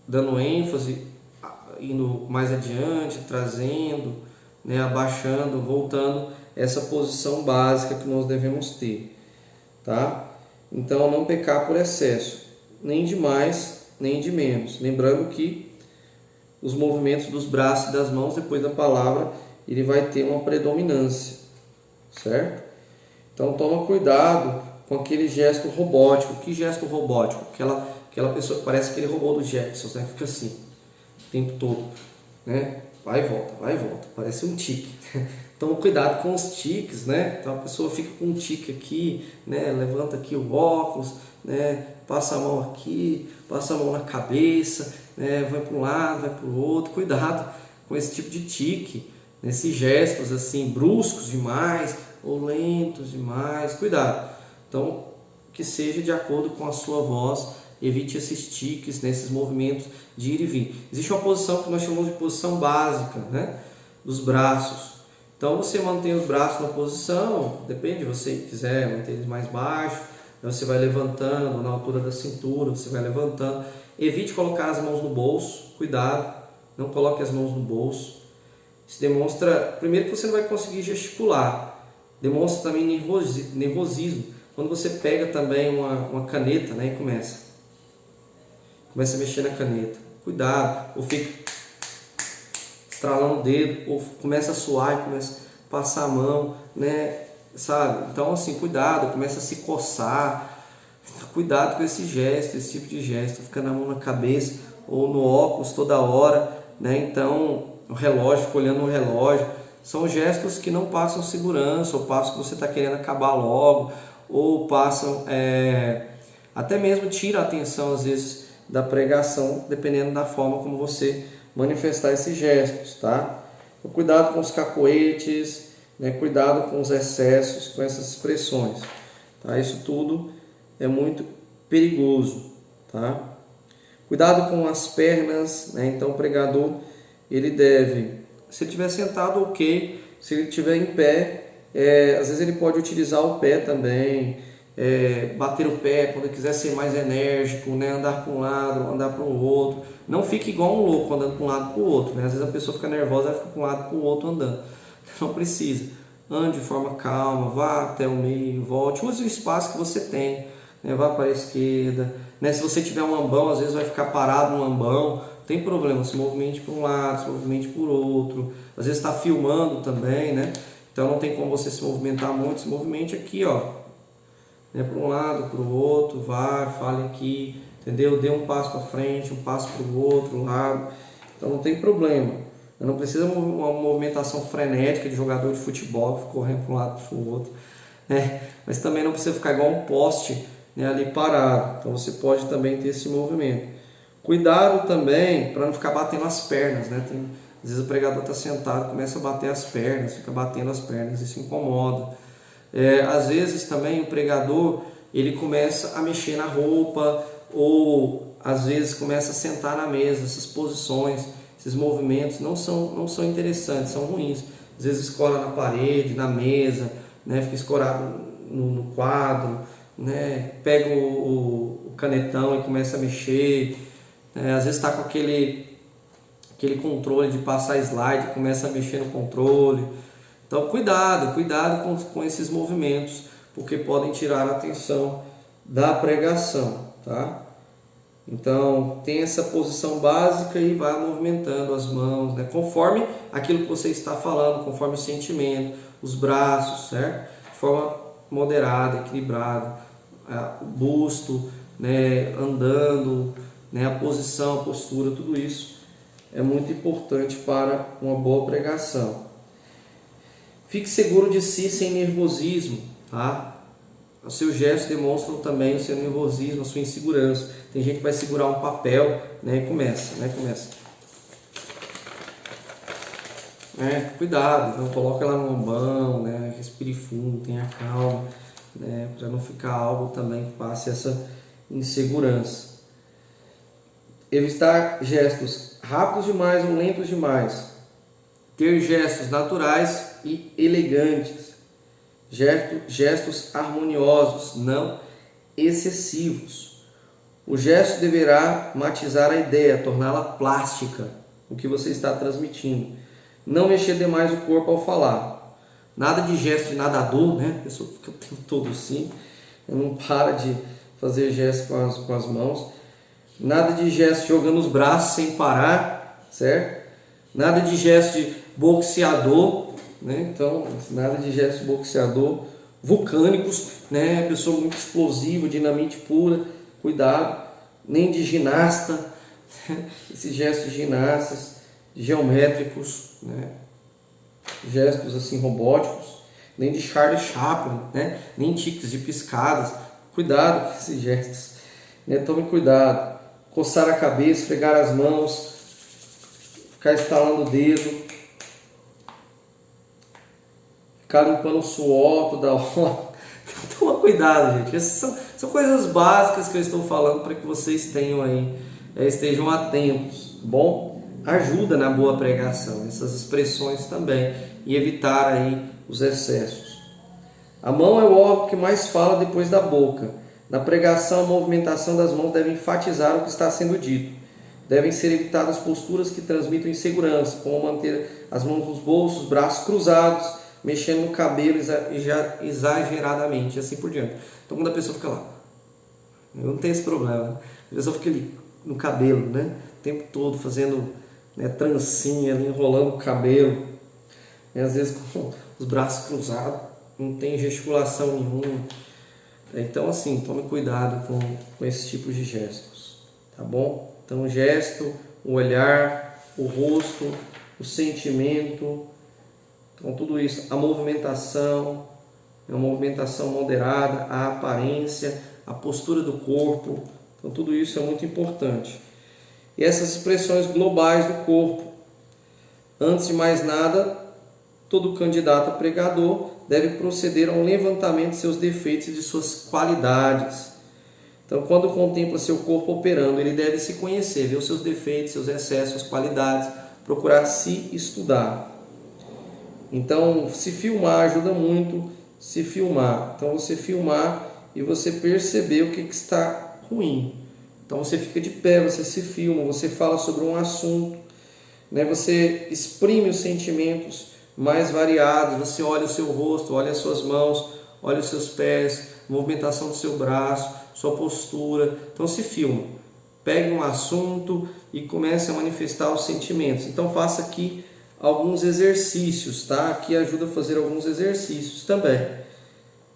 Dando ênfase, indo mais adiante, trazendo, né? Abaixando, voltando, essa posição básica que nós devemos ter, tá? Então, não pecar por excesso, nem de mais, nem de menos. Lembrando que os movimentos dos braços e das mãos, depois da palavra, ele vai ter uma predominância, certo? Então, toma cuidado com aquele gesto robótico. Que gesto robótico? Aquela pessoa que parece aquele robô do Jetsons, né? Fica assim, o tempo todo, né? Vai e volta, parece um tique. Então, cuidado com os tiques, né? Então, a pessoa fica com um tique aqui, né? Levanta aqui o óculos, né? Passa a mão aqui, passa a mão na cabeça, né? Vai para um lado, vai para o outro. Cuidado com esse tipo de tique, nesses gestos assim, bruscos demais ou lentos demais. Cuidado. Então, que seja de acordo com a sua voz, evite esses tiques, nesses movimentos de ir e vir. Existe uma posição que nós chamamos de posição básica, né? Dos braços. Então, você mantém os braços na posição, depende, se você quiser manter eles mais baixos, você vai levantando na altura da cintura, você vai levantando. Evite colocar as mãos no bolso, cuidado, não coloque as mãos no bolso. Isso demonstra, primeiro, que você não vai conseguir gesticular, demonstra também nervosismo. Quando você pega também uma caneta, né, e começa a mexer na caneta, cuidado, ou fica estralando o dedo, ou começa a suar e começa a passar a mão, né, sabe? Então, assim, cuidado, começa a se coçar, cuidado com esse gesto, esse tipo de gesto, fica na mão na cabeça ou no óculos toda hora, né? Então, o relógio, fica olhando o relógio, são gestos que não passam segurança, ou passam que você está querendo acabar logo, ou passam, até mesmo tira a atenção às vezes da pregação, dependendo da forma como você manifestar esses gestos, tá? Então, cuidado com os cacoetes, né? Cuidado com os excessos, com essas expressões, tá? Isso tudo é muito perigoso, tá? Cuidado com as pernas, né? Então o pregador, ele deve, se ele estiver sentado, ok, se ele estiver em pé, às vezes ele pode utilizar o pé também, bater o pé quando ele quiser ser mais enérgico, né? Andar para um lado, andar para o outro. Não fique igual um louco andando para um lado para o outro, né? Às vezes a pessoa fica nervosa e fica para um lado para o outro andando. Não precisa. Ande de forma calma, vá até o meio, volte, use o espaço que você tem, né? Vá para a esquerda, né? Se você tiver um ambão, às vezes vai ficar parado no ambão, não tem problema, se movimente para um lado, se movimente por outro. Às vezes está filmando também, né? Então não tem como você se movimentar muito, se movimente aqui, ó, né? Para um lado, para o outro, vá, fale aqui, entendeu? Dê um passo para frente, um passo para o outro lado, então não tem problema. Não precisa uma movimentação frenética de jogador de futebol, correndo para um lado para o outro, né? Mas também não precisa ficar igual um poste, né, ali parado. Então você pode também ter esse movimento. Cuidado também para não ficar batendo as pernas, né? Às vezes o pregador está sentado, começa a bater as pernas, fica batendo as pernas, isso incomoda. Às vezes também o pregador, ele começa a mexer na roupa, ou às vezes começa a sentar na mesa. Essas posições, esses movimentos não são interessantes, são ruins. Às vezes escora na parede, na mesa, né? Fica escorado no quadro, né? Pega o canetão e começa a mexer. Às vezes está com aquele controle de passar slide, começa a mexer no controle. Então cuidado com esses movimentos, porque podem tirar a atenção da pregação, tá? Então, tem essa posição básica e vai movimentando as mãos, né? Conforme aquilo que você está falando, conforme o sentimento, os braços, certo? De forma moderada, equilibrada, o busto, né? Andando, né? A posição, a postura, tudo isso é muito importante para uma boa pregação. Fique seguro de si sem nervosismo, tá? Os seus gestos demonstram também o seu nervosismo, a sua insegurança. Tem gente que vai segurar um papel, né? E começa. Cuidado, então coloca ela no mão, né? Respire fundo, tenha calma, né? Para não ficar algo também que passe essa insegurança. Evitar gestos rápidos demais ou lentos demais. Ter gestos naturais e elegantes. Gestos harmoniosos, não excessivos. O gesto deverá matizar a ideia, torná-la plástica, o que você está transmitindo. Não mexer demais o corpo ao falar. Nada de gesto de nadador, né? A pessoa fica o tempo todo assim, não para de fazer gestos com as mãos. Nada de gesto jogando os braços sem parar, certo? Nada de gesto de boxeador, né? Então, nada de gesto de boxeador. Vulcânicos, né? Pessoa muito explosiva, dinamite pura, cuidado. Nem de ginasta, esses gestos de ginastas, geométricos, né? Gestos assim robóticos, nem de Charlie Chaplin, né? Nem tiques de piscadas. Cuidado com esses gestos, né? Tome cuidado. Coçar a cabeça, esfregar as mãos, ficar estalando o dedo, ficar limpando o suor toda hora. Toma cuidado, gente. Essas são coisas básicas que eu estou falando para que vocês tenham aí, estejam atentos, bom? Ajuda na boa pregação, essas expressões também, e evitar aí os excessos. A mão é o órgão que mais fala depois da boca. Na pregação, a movimentação das mãos deve enfatizar o que está sendo dito. Devem ser evitadas posturas que transmitam insegurança, como manter as mãos nos bolsos, braços cruzados, mexendo no cabelo exageradamente, e assim por diante. Então, quando a pessoa fica lá, eu não tenho esse problema, a pessoa fica ali no cabelo, né? O tempo todo fazendo, né, trancinha, ali, enrolando o cabelo, e às vezes com os braços cruzados, não tem gesticulação nenhuma. Então, assim, tome cuidado com esse tipo de gestos, tá bom? Então, o gesto, o olhar, o rosto, o sentimento, então tudo isso, a movimentação, uma movimentação moderada, a aparência, a postura do corpo, então tudo isso é muito importante. E essas expressões globais do corpo. Antes de mais nada, todo candidato a pregador deve proceder a um levantamento de seus defeitos e de suas qualidades. Então, quando contempla seu corpo operando, ele deve se conhecer, ver os seus defeitos, seus excessos, suas qualidades, procurar se estudar. Então, se filmar ajuda muito, se filmar. Então, você filmar e você perceber o que está ruim. Então, você fica de pé, você se filma, você fala sobre um assunto, né? Você exprime os sentimentos mais variados, você olha o seu rosto, olha as suas mãos, olha os seus pés, movimentação do seu braço, sua postura. Então se filma, pegue um assunto e comece a manifestar os sentimentos. Então faça aqui alguns exercícios, tá? Aqui ajuda a fazer alguns exercícios também,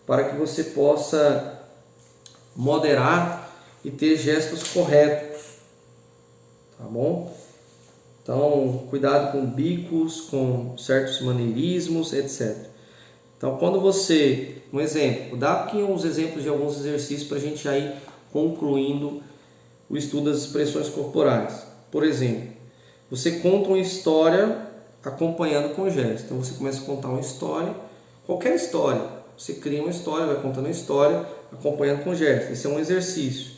para que você possa moderar e ter gestos corretos, tá bom? Então, cuidado com bicos, com certos maneirismos, etc. Então, quando você, um exemplo, dá aqui uns exemplos de alguns exercícios para a gente já ir concluindo o estudo das expressões corporais. Por exemplo, você conta uma história acompanhando com gestos. Então, você começa a contar uma história, qualquer história. Você cria uma história, vai contando uma história, acompanhando com gestos. Esse é um exercício.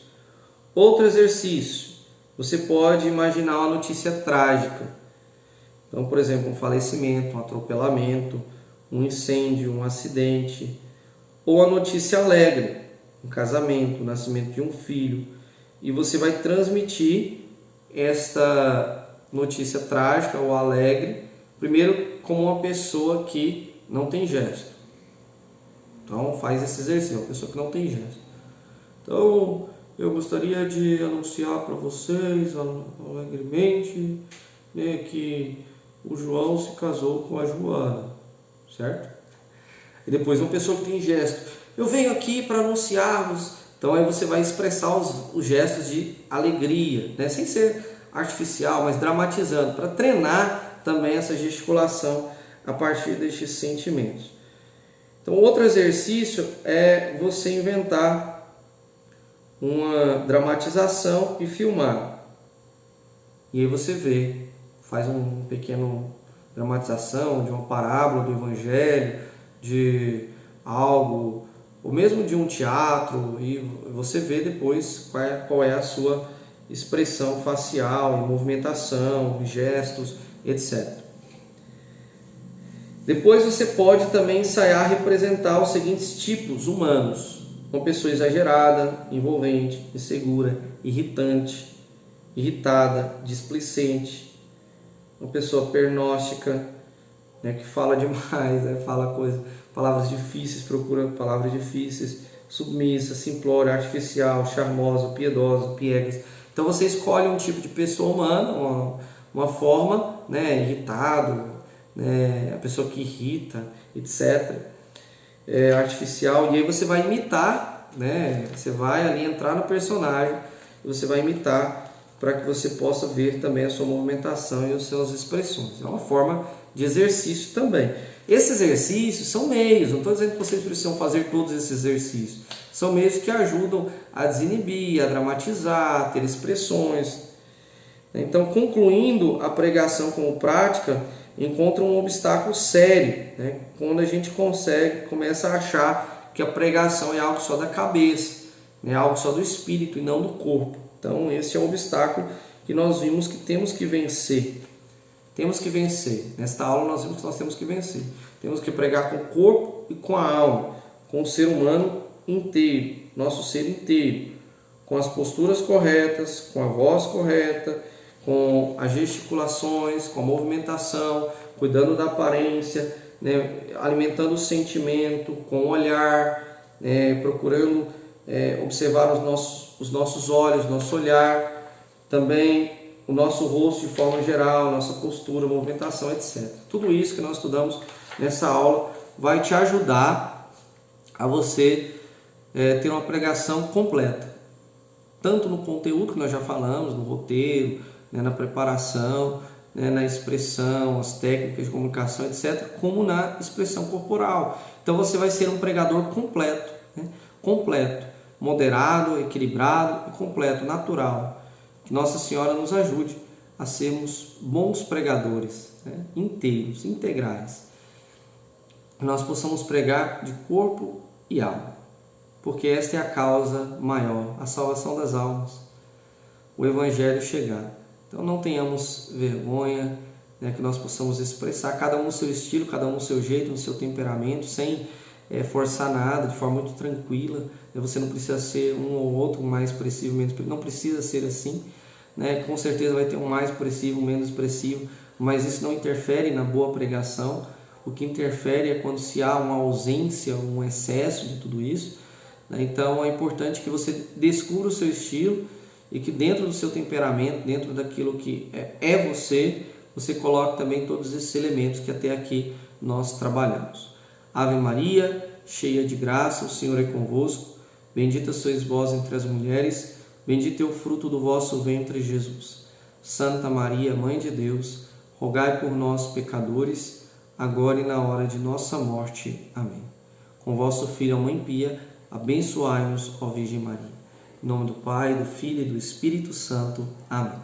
Outro exercício. Você pode imaginar uma notícia trágica. Então, por exemplo, um falecimento, um atropelamento, um incêndio, um acidente. Ou a notícia alegre, um casamento, o nascimento de um filho. E você vai transmitir esta notícia trágica ou alegre, primeiro como uma pessoa que não tem gesto. Então, faz esse exercício, uma pessoa que não tem gesto. Então, eu gostaria de anunciar para vocês alegremente, né, que o João se casou com a Joana, certo? E depois uma pessoa que tem gesto, eu venho aqui para anunciar-vos. Então aí você vai expressar os gestos de alegria, né, sem ser artificial, mas dramatizando, para treinar também essa gesticulação a partir destes sentimentos. Então outro exercício é você inventar uma dramatização e filmar. E aí você vê, faz um pequeno dramatização de uma parábola do Evangelho, de algo, ou mesmo de um teatro, e você vê depois qual é a sua expressão facial, movimentação, gestos, etc. Depois você pode também ensaiar representar os seguintes tipos humanos: uma pessoa exagerada, envolvente, insegura, irritante, irritada, displicente, uma pessoa pernóstica, né, que fala demais, né, fala palavras difíceis, procura palavras difíceis, submissa, simplória, artificial, charmosa, piedosa, piegas. Então você escolhe um tipo de pessoa humana, uma forma, né, irritado, né, a pessoa que irrita, etc. Artificial, e aí você vai imitar, né? Você vai ali entrar no personagem e você vai imitar para que você possa ver também a sua movimentação e as suas expressões. É uma forma de exercício também. Esses exercícios são meios, não estou dizendo que vocês precisam fazer todos esses exercícios, são meios que ajudam a desinibir, a dramatizar, a ter expressões. Então, concluindo a pregação como prática, encontra um obstáculo sério, né? Quando a gente começa a achar que a pregação é algo só da cabeça, né? Algo só do espírito e não do corpo. Então esse é um obstáculo que nós vimos que temos que vencer. Temos que vencer. Nesta aula nós vimos que nós temos que vencer. Temos que pregar com o corpo e com a alma, com o ser humano inteiro, nosso ser inteiro, com as posturas corretas, com a voz correta, com as gesticulações, com a movimentação, cuidando da aparência, né, alimentando o sentimento, com o olhar, procurando observar os nossos olhos, nosso olhar, também o nosso rosto de forma geral, nossa postura, movimentação, etc. Tudo isso que nós estudamos nessa aula vai te ajudar a você ter uma pregação completa, tanto no conteúdo que nós já falamos, no roteiro, né, na preparação, né, na expressão, as técnicas de comunicação, etc., como na expressão corporal. Então você vai ser um pregador completo, né? Completo, moderado, equilibrado e completo, natural. Que Nossa Senhora nos ajude a sermos bons pregadores, né? Inteiros, integrais. Que nós possamos pregar de corpo e alma, porque esta é a causa maior, a salvação das almas, o Evangelho chegar. Então não tenhamos vergonha, né, que nós possamos expressar, cada um no seu estilo, cada um no seu jeito, no seu temperamento, sem forçar nada, de forma muito tranquila. Você não precisa ser um ou outro mais expressivo, menos expressivo, não precisa ser assim, né? Com certeza vai ter um mais expressivo, um menos expressivo, mas isso não interfere na boa pregação. O que interfere é quando se há uma ausência, um excesso de tudo isso, né? Então é importante que você descubra o seu estilo e que dentro do seu temperamento, dentro daquilo que é você coloque também todos esses elementos que até aqui nós trabalhamos. Ave Maria, cheia de graça, o Senhor é convosco. Bendita sois vós entre as mulheres, bendito é o fruto do vosso ventre, Jesus. Santa Maria, Mãe de Deus, rogai por nós, pecadores, agora e na hora de nossa morte. Amém. Com vosso Filho, a Mãe Pia, abençoai-nos, ó Virgem Maria. Em nome do Pai, do Filho e do Espírito Santo. Amém.